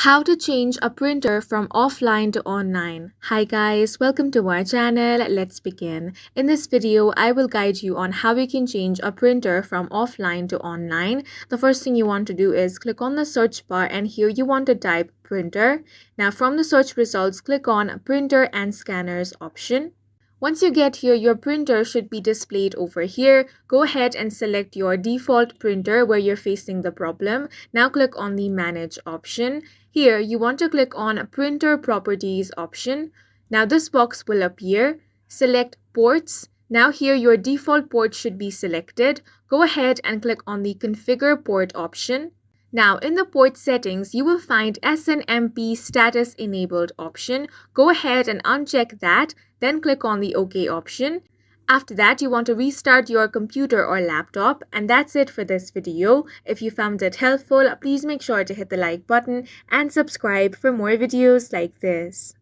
How to change a printer from offline to online. Hi guys, welcome to our channel. Let's begin. In this video, I will guide you on how you can change a printer from offline to online. The first thing you want to do is click on the search bar, and here you want to type printer. Now from the search results, click on printer and scanners option. Once you get here, your printer should be displayed over here. Go ahead and select your default printer where you're facing the problem. Now click on the manage option. Here, you want to click on printer properties option. Now this box will appear. Select ports. Now here your default port should be selected. Go ahead and click on the configure port option. Now in the port settings, you will find SNMP status enabled option. Go ahead and uncheck that, then click on the OK option. After that, you want to restart your computer or laptop, and that's it for this video. If you found it helpful, please make sure to hit the like button and subscribe for more videos like this.